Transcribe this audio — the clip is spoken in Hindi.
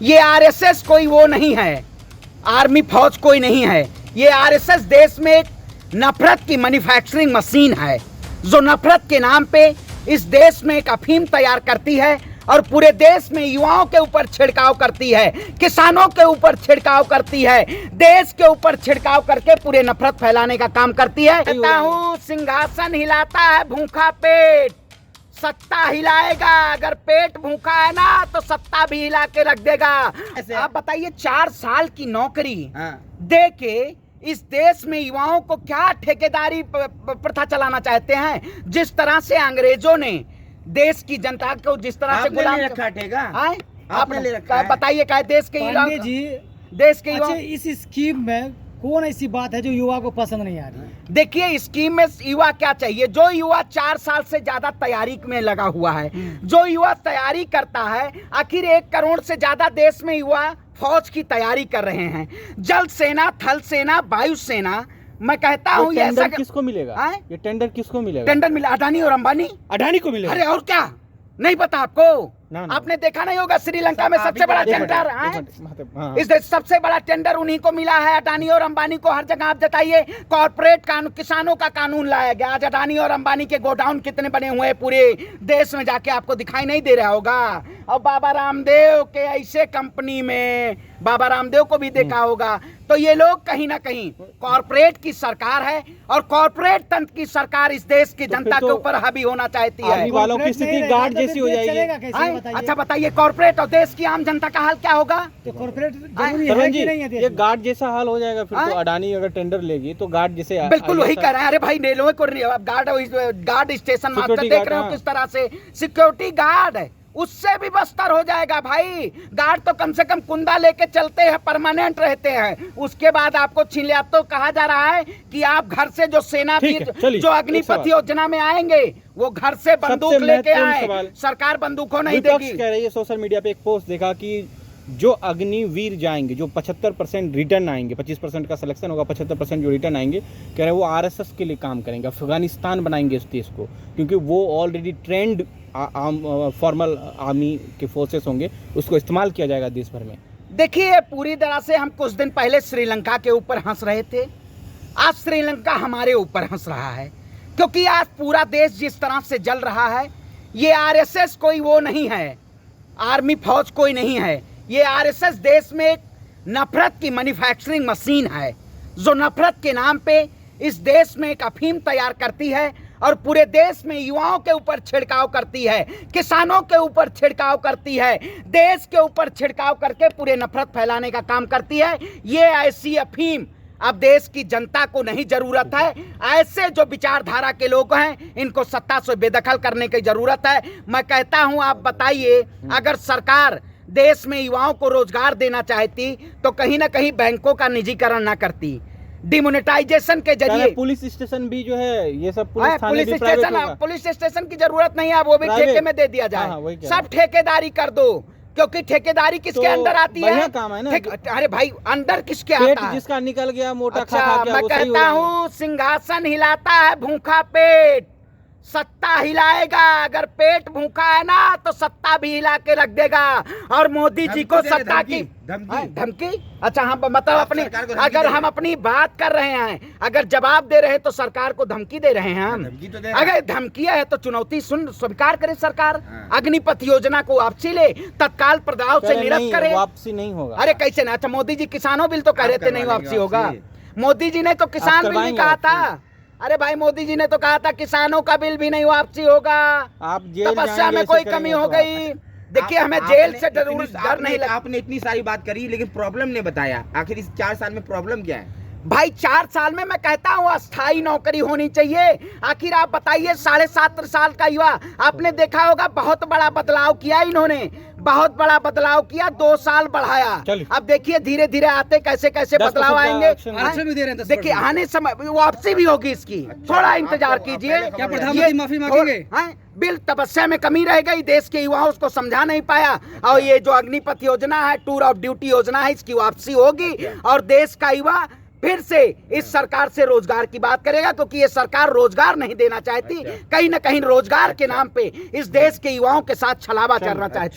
ये आरएसएस कोई वो नहीं है, आर्मी फौज कोई नहीं है। ये आरएसएस देश में एक नफरत की मैन्युफैक्चरिंग मशीन है, जो नफरत के नाम पे इस देश में एक अफीम तैयार करती है और पूरे देश में युवाओं के ऊपर छिड़काव करती है, किसानों के ऊपर छिड़काव करती है, देश के ऊपर छिड़काव करके पूरे नफरत फैलाने का काम करती है। कहता हूँ सिंहासन हिलाता है भूखा पेट, सत्ता हिलाएगा। अगर पेट भूखा है ना तो सत्ता भी हिला के रख देगा। आप बताइए 4 साल की नौकरी दे के इस देश में युवाओं को क्या ठेकेदारी प्रथा चलाना चाहते हैं? जिस तरह से अंग्रेजों ने देश की जनता को जिस तरह से गुलाम रखा ठेका, आपने ले रखा है। बताइए क्या देश के युवा अच्छा, इस स्कीम में कौन ऐसी बात है जो युवा को पसंद नहीं आ रही? देखिए स्कीम में युवा क्या चाहिए? जो युवा 4 साल से ज्यादा तैयारी में लगा हुआ है, जो युवा तैयारी करता है, आखिर 1 करोड़ से ज्यादा देश में युवा फौज की तैयारी कर रहे हैं। जल सेना, थल सेना, वायु सेना। मैं कहता हूँ ये ऐसा किसको मिलेगा? ये टेंडर किसको मिलेगा? टेंडर मिला अडानी और अंबानी। अडानी को मिलेगा? अरे और क्या नहीं पता आपको? आपने देखा नहीं होगा श्रीलंका में सबसे बड़ा टेंडर इस देश, सबसे बड़ा टेंडर उन्हीं को मिला है, अडानी और अंबानी को। हर जगह आप बताइए कॉर्पोरेट कानून, किसानों का कानून लाया गया। आज अडानी और अंबानी के गोडाउन कितने बने हुए हैं पूरे देश में, जाके आपको दिखाई नहीं दे रहा होगा। और बाबा रामदेव के ऐसे कंपनी में, बाबा रामदेव को भी देखा होगा। तो ये लोग कहीं ना कहीं कॉर्पोरेट की सरकार है और कॉर्पोरेट तंत्र की सरकार इस देश की जनता के ऊपर हावी होना चाहती है। आर्मी वालों की स्थिति गार्ड जैसी हो जाएगी। अच्छा बताइए कॉर्पोरेट और देश की आम जनता का हाल क्या होगा? तो कॉर्पोरेट जरूरी है कि नहीं है? ये गार्ड जैसा हाल हो जाएगा फिर तो। अडानी अगर टेंडर लेगी तो गार्ड जैसे, बिल्कुल वही कह रहे हैं। अरे भाई रेलवे को गार्ड स्टेशन मास्टर देख रहे हो किस तरह से सिक्योरिटी गार्ड है, उससे भी बस्तर हो जाएगा भाई। गार्ड तो कम से कम कुंदा लेके चलते हैं, परमानेंट रहते हैं, उसके बाद आपको छीन लिया। तो कहा जा रहा है कि आप घर से जो सेना जो अग्निपथ योजना में आएंगे वो घर से बंदूक लेके आए, सरकार बंदूकों नहीं देगी। कह रही है सोशल मीडिया पे एक पोस्ट देखा कि जो अग्निवीर जाएंगे, जो 75% रिटर्न आएंगे, 25% का सिलेक्शन होगा, 75% जो रिटर्न आएंगे, कह रहे हैं वो आरएसएस के लिए काम करेंगे, अफगानिस्तान बनाएंगे इस देश को, क्योंकि वो ऑलरेडी ट्रेंड फॉर्मल आर्मी के फोर्सेस होंगे, उसको इस्तेमाल किया जाएगा देश भर में। देखिए पूरी तरह से हम कुछ दिन पहले श्रीलंका के ऊपर हंस रहे थे, आज श्रीलंका हमारे ऊपर हंस रहा है, क्योंकि आज पूरा देश जिस तरह से जल रहा है, ये आरएसएस कोई वो नहीं है, आर्मी फौज कोई नहीं है। ये आरएसएस देश में एक नफरत की मैन्युफैक्चरिंग मशीन है, जो नफरत के नाम पे इस देश में एक अफीम तैयार करती है और पूरे देश में युवाओं के ऊपर छिड़काव करती है, किसानों के ऊपर छिड़काव करती है, देश के ऊपर छिड़काव करके पूरे नफरत फैलाने का काम करती है। ये ऐसी अफीम अब देश की जनता को नहीं जरूरत है। ऐसे जो विचारधारा के लोग हैं इनको सत्ता से बेदखल करने की जरूरत है। मैं कहता हूं आप बताइए, अगर सरकार देश में युवाओं को रोजगार देना चाहती तो कहीं ना कहीं बैंकों का निजीकरण ना करती, डिमोनेटाइजेशन के जरिए। पुलिस स्टेशन भी जो है ये सब पुलिस स्टेशन की जरूरत नहीं है, वो भी ठेके में दे दिया जाए। सब ठेकेदारी कर दो, क्योंकि ठेकेदारी किसके अंदर आती है? काम है ना। अरे भाई अंदर किसके आता है? जिसका निकल गया मोटा खा मैं कहता हूँ सिंहासन हिलाता है भूखा पेट, सत्ता हिलाएगा। अगर पेट भूखा है ना तो सत्ता भी हिला के रख देगा। और मोदी जी को सत्ता की धमकी। अच्छा हम मतलब अपनी, अगर हम अपनी बात कर रहे हैं, अगर जवाब दे रहे हैं तो सरकार को धमकी दे रहे हैं हम। अगर धमकी है तो चुनौती स्वीकार करे सरकार। अग्निपथ योजना को वापसी ले, तत्काल प्रभाव से निरस्त करे। वापसी नहीं होगा। अरे कैसे ना? अच्छा मोदी जी किसानों बिल तो कह रहे थे नहीं वापसी होगा। मोदी जी ने तो किसान बिल भी कहा था। अरे भाई मोदी जी ने तो कहा था किसानों का बिल भी नहीं वापसी होगा। आप तपस्या में कोई कमी हो गई। देखिए हमें जेल से डर नहीं लगा। आपने इतनी सारी बात करी लेकिन प्रॉब्लम नहीं बताया, आखिर इस 4 साल में प्रॉब्लम क्या है? भाई 4 साल में मैं कहता हूँ अस्थायी नौकरी होनी चाहिए। आखिर आप बताइए 7.5 साल का युवा, आपने देखा होगा बहुत बड़ा बदलाव किया इन्होंने, बहुत बड़ा बदलाव किया, 2 साल बढ़ाया। अब देखिए धीरे धीरे आते कैसे कैसे बदलाव आएंगे। देखिए आने समय वापसी भी होगी इसकी, थोड़ा इंतजार कीजिए। क्या प्रधानमंत्री माफी मांगेंगे? बिल तपस्या में कमी रह गई, देश के युवाओं उसको समझा नहीं पाया। और ये जो अग्निपथ योजना है, टूर ऑफ ड्यूटी योजना है, इसकी वापसी होगी और देश का युवा फिर से इस सरकार से रोजगार की बात करेगा, क्योंकि ये सरकार रोजगार नहीं देना चाहती, कहीं ना कहीं रोजगार के नाम पे इस देश के युवाओं के साथ छलावा करना चाहती।